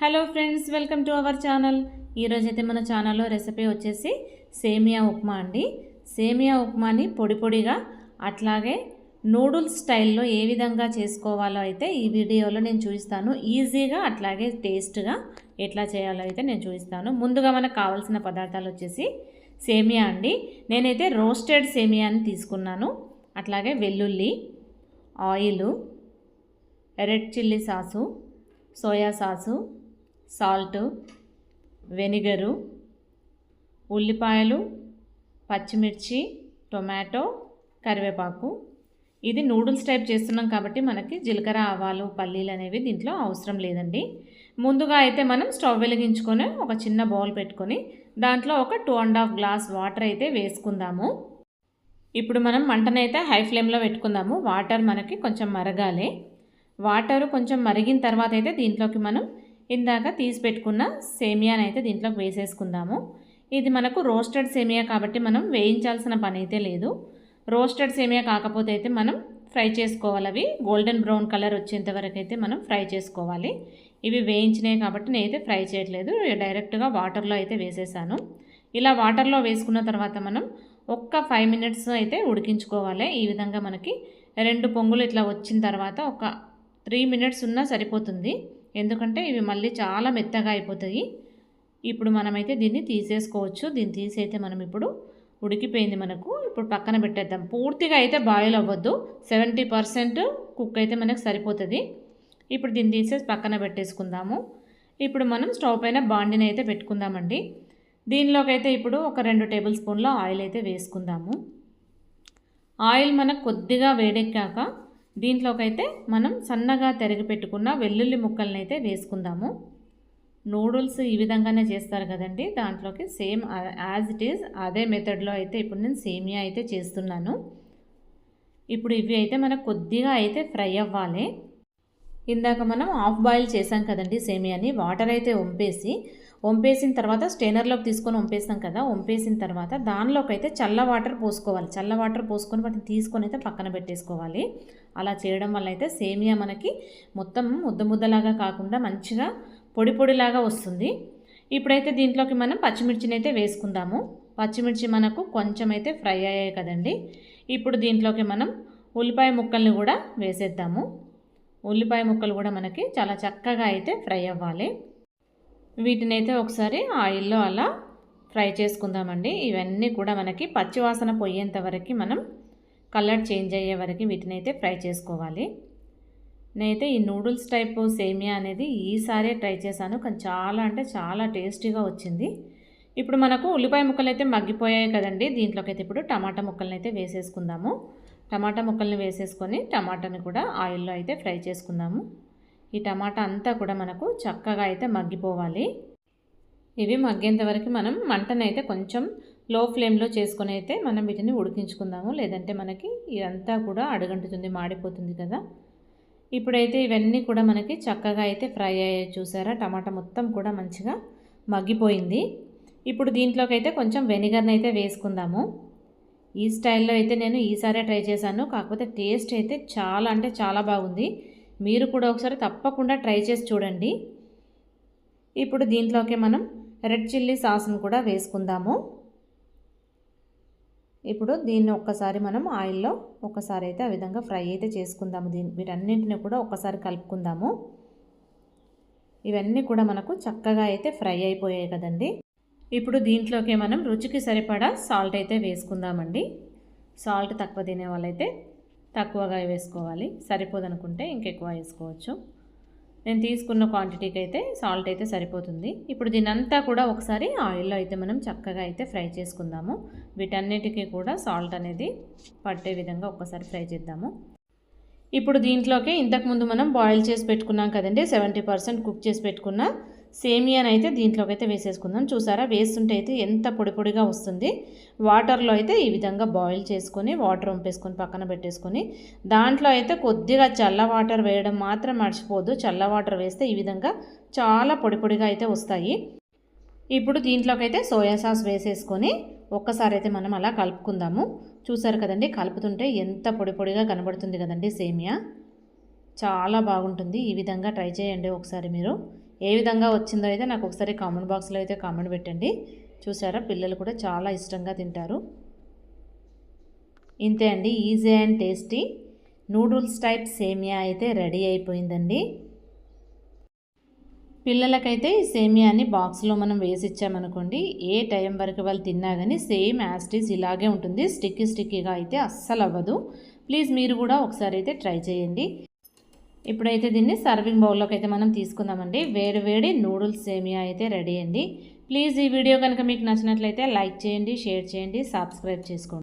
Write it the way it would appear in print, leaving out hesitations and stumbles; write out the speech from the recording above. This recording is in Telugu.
Hello friends, welcome to our channel. ఈరోజైతే మన ఛానల్లో రెసిపీ వచ్చేసి సేమియా ఉప్మా అండి. సేమియా ఉప్మాని పొడి పొడిగా అట్లాగే నూడిల్స్ స్టైల్లో ఏ విధంగా చేసుకోవాలో అయితే ఈ వీడియోలో నేను చూపిస్తాను. ఈజీగా అట్లాగే టేస్ట్గా ఎట్లా చేయాలో అయితే నేను చూపిస్తాను. ముందుగా మనకు కావాల్సిన పదార్థాలు వచ్చేసి సేమియా అండి. నేనైతే రోస్టెడ్ సేమియాని తీసుకున్నాను. అట్లాగే వెల్లుల్లి, oil, red chilli sauce, soya sauce, salt, vinegar, ఉల్లిపాయలు, పచ్చిమిర్చి, టొమాటో, కరివేపాకు. ఇది నూడిల్స్ టైప్ చేస్తున్నాం కాబట్టి మనకి జీలకర్ర, ఆవాలు, పల్లీలు అనేవి దీంట్లో అవసరం లేదండి. ముందుగా అయితే మనం స్టవ్ వెలిగించుకొని ఒక చిన్న బౌల్ పెట్టుకొని దాంట్లో ఒక 2.5 గ్లాస్ వాటర్ అయితే వేసుకుందాము. ఇప్పుడు మనం మంటనైతే హై ఫ్లేమ్లో పెట్టుకుందాము. వాటర్ మనకి కొంచెం మరగాలి. వాటర్ కొంచెం మరిగిన తర్వాత అయితే దీంట్లోకి మనం ఇందాక తీసి పెట్టుకున్న సేమియాని అయితే దీంట్లోకి వేసేసుకుందాము. ఇది మనకు రోస్టెడ్ సేమియా కాబట్టి మనం వేయించాల్సిన పని అయితే లేదు. రోస్టెడ్ సేమియా కాకపోతే అయితే మనం ఫ్రై చేసుకోవాలి. అవి గోల్డెన్ బ్రౌన్ కలర్ వచ్చేంత వరకు అయితే మనం ఫ్రై చేసుకోవాలి. ఇవి వేయించినాయి కాబట్టి నేనైతే ఫ్రై చేయట్లేదు, డైరెక్ట్గా వాటర్లో అయితే వేసేసాను. ఇలా వాటర్లో వేసుకున్న తర్వాత మనం ఒక్క 5 మినిట్స్ అయితే ఉడికించుకోవాలి. ఈ విధంగా మనకి 2 పొంగులు ఇట్లా వచ్చిన తర్వాత ఒక 3 మినిట్స్ ఉన్నా సరిపోతుంది. ఎందుకంటే ఇవి మళ్ళీ చాలా మెత్తగా అయిపోతాయి. ఇప్పుడు మనమైతే దీన్ని తీసేసుకోవచ్చు. దీన్ని తీసైతే మనం ఇప్పుడు ఉడికిపోయింది మనకు. ఇప్పుడు పక్కన పెట్టేద్దాం. పూర్తిగా అయితే బాయిల్ అవ్వద్దు, 70% కుక్ అయితే మనకు సరిపోతుంది. ఇప్పుడు దీన్ని తీసేసి పక్కన పెట్టేసుకుందాము. ఇప్పుడు మనం స్టవ్ పైన బాండిని అయితే పెట్టుకుందామండి. దీనిలోకి అయితే ఇప్పుడు ఒక 2 టేబుల్ స్పూన్ల ఆయిల్ అయితే వేసుకుందాము. ఆయిల్ మనకు కొద్దిగా వేడెక్కాక దీంట్లోకైతే మనం సన్నగా తరిగి పెట్టుకున్న వెల్లుల్లి ముక్కల్ని అయితే వేసుకుందాము. నూడిల్స్ ఈ విధంగానే చేస్తారు కదండి, దాంట్లోకి సేమ్ యాజ్ ఇట్ ఈజ్ అదే మెథడ్లో అయితే ఇప్పుడు నేను సేమియా అయితే చేస్తున్నాను. ఇప్పుడు ఇవి అయితే మనకు కొద్దిగా అయితే ఫ్రై అవ్వాలి. ఇందాక మనం హాఫ్ బాయిల్ చేసాం కదండి సేమియాని, వాటర్ అయితే వంపేసిన తర్వాత స్టెయినర్లోకి తీసుకొని వంపేస్తాం కదా. వంపేసిన తర్వాత దానిలోకి అయితే చల్ల వాటర్ పోసుకోవాలి. చల్ల వాటర్ పోసుకొని వాటిని తీసుకొని అయితే పక్కన పెట్టేసుకోవాలి. అలా చేయడం వల్ల అయితే సేమియా మనకి మొత్తం ముద్దలాగా కాకుండా మంచిగా పొడి పొడిలాగా వస్తుంది. ఇప్పుడైతే దీంట్లోకి మనం పచ్చిమిర్చిని అయితే వేసుకుందాము. పచ్చిమిర్చి మనకు కొంచెం అయితే ఫ్రై అయ్యాయి కదండి. ఇప్పుడు దీంట్లోకి మనం ఉల్లిపాయ ముక్కల్ని కూడా వేసేద్దాము. ఉల్లిపాయ ముక్కలు కూడా మనకి చాలా చక్కగా అయితే ఫ్రై అవ్వాలి. వీటిని అయితే ఒకసారి ఆయిల్లో అలా ఫ్రై చేసుకుందామండి. ఇవన్నీ కూడా మనకి పచ్చివాసన పోయేంత వరకు మనం కలర్ చేంజ్ అయ్యే వరకు వీటిని అయితే ఫ్రై చేసుకోవాలి. నేనైతే ఈ నూడిల్స్ టైప్ సేమియా అనేది ఈసారి ట్రై చేశాను, కానీ చాలా అంటే చాలా టేస్టీగా వచ్చింది. ఇప్పుడు మనకు ఉల్లిపాయ ముక్కలు అయితే మగ్గిపోయాయి కదండి. దీంట్లోకి అయితే ఇప్పుడు టమాటా ముక్కల్ని అయితే వేసేసుకుందాము. టమాటా ముక్కల్ని వేసేసుకొని టమాటాని కూడా ఆయిల్లో అయితే ఫ్రై చేసుకుందాము. ఈ టమాటా అంతా కూడా మనకు చక్కగా అయితే మగ్గిపోవాలి. ఇవి మగ్గేంత వరకు మనం మంటను అయితే కొంచెం లో ఫ్లేమ్లో చేసుకొని అయితే మనం వీటిని ఉడికించుకుందాము. లేదంటే మనకి ఇదంతా కూడా అడుగంటుతుంది, మాడిపోతుంది కదా. ఇప్పుడైతే ఇవన్నీ కూడా మనకి చక్కగా అయితే ఫ్రై అయ్యాయి చూసారా. టమాటా మొత్తం కూడా మంచిగా మగ్గిపోయింది. ఇప్పుడు దీంట్లోకి అయితే కొంచెం వెనిగర్ని అయితే వేసుకుందాము. ఈ స్టైల్లో అయితే నేను ఈసారి ట్రై చేశాను, కాకపోతే టేస్ట్ అయితే చాలా అంటే చాలా బాగుంది. మీరు కూడా ఒకసారి తప్పకుండా ట్రై చేసి చూడండి. ఇప్పుడు దీంట్లోకి మనం రెడ్ చిల్లీ సాస్ను కూడా వేసుకుందాము. ఇప్పుడు దీన్ని ఒక్కసారి మనం ఆయిల్లో ఒక్కసారి అయితే ఆ విధంగా ఫ్రై అయితే చేసుకుందాము. వీటన్నింటిని కూడా ఒక్కసారి కలుపుకుందాము. ఇవన్నీ కూడా మనకు చక్కగా అయితే ఫ్రై అయిపోయాయి కదండి. ఇప్పుడు దీంట్లోకి మనం రుచికి సరిపడా సాల్ట్ అయితే వేసుకుందామండి. సాల్ట్ తక్కువ తినే వాళ్ళైతే తక్కువగా వేసుకోవాలి, సరిపోదనుకుంటే ఇంకెక్కువ వేసుకోవచ్చు. నేను తీసుకున్న క్వాంటిటీకి అయితే సాల్ట్ అయితే సరిపోతుంది. ఇప్పుడు దీనంతా కూడా ఒకసారి ఆయిల్లో అయితే మనం చక్కగా అయితే ఫ్రై చేసుకుందాము. వీటన్నిటికీ కూడా సాల్ట్ అనేది పట్టే విధంగా ఒక్కసారి ఫ్రై చేద్దాము. ఇప్పుడు దీంట్లోకి ఇంతకుముందు మనం బాయిల్ చేసి పెట్టుకున్నాం కదండి, 70% కుక్ చేసి పెట్టుకున్న సేమియాని అయితే దీంట్లోకి అయితే వేసేసుకుందాం. చూసారా, వేస్తుంటే అయితే ఎంత పొడి పొడిగా వస్తుంది. వాటర్లో అయితే ఈ విధంగా బాయిల్ చేసుకొని వాటర్ వంపేసుకొని పక్కన పెట్టేసుకొని దాంట్లో అయితే కొద్దిగా చల్ల వాటర్ వేయడం మాత్రం మర్చిపోద్దు. చల్ల వాటర్ వేస్తే ఈ విధంగా చాలా పొడి పొడిగా అయితే వస్తాయి. ఇప్పుడు దీంట్లోకి అయితే సోయా సాస్ వేసేసుకొని ఒక్కసారి అయితే మనం అలా కలుపుకుందాము. చూసారు కదండి, కలుపుతుంటే ఎంత పొడి పొడిగా కనబడుతుంది కదండి సేమియా. చాలా బాగుంటుంది. ఈ విధంగా ట్రై చేయండి ఒకసారి మీరు. ఏ విధంగా వచ్చిందో అయితే నాకు ఒకసారి కామెంట్ బాక్స్లో అయితే కామెంట్ పెట్టండి. చూసారా, పిల్లలు కూడా చాలా ఇష్టంగా తింటారు. ఇంతే అండి, easy and tasty noodles type సేమియా అయితే రెడీ అయిపోయిందండి. పిల్లలకైతే ఈ సేమియాని బాక్స్లో మనం వేసి ఇచ్చామనుకోండి, ఏ టైం వరకు వాళ్ళు తిన్నా కానీ సేమ్ యాస్టీస్ ఇలాగే ఉంటుంది. స్టిక్కీగా అయితే అస్సలు అవ్వదు. ప్లీజ్ మీరు కూడా ఒకసారి అయితే ట్రై చేయండి. ఇప్పుడైతే దీన్ని సర్వింగ్ బౌల్లోకి అయితే మనం తీసుకుందామండి. వేడి నూడిల్స్ సేమియా అయితే రెడీ అండి. ప్లీజ్ ఈ వీడియో కనుక మీకు నచ్చినట్లయితే లైక్ చేయండి, షేర్ చేయండి, సబ్స్క్రైబ్ చేసుకోండి.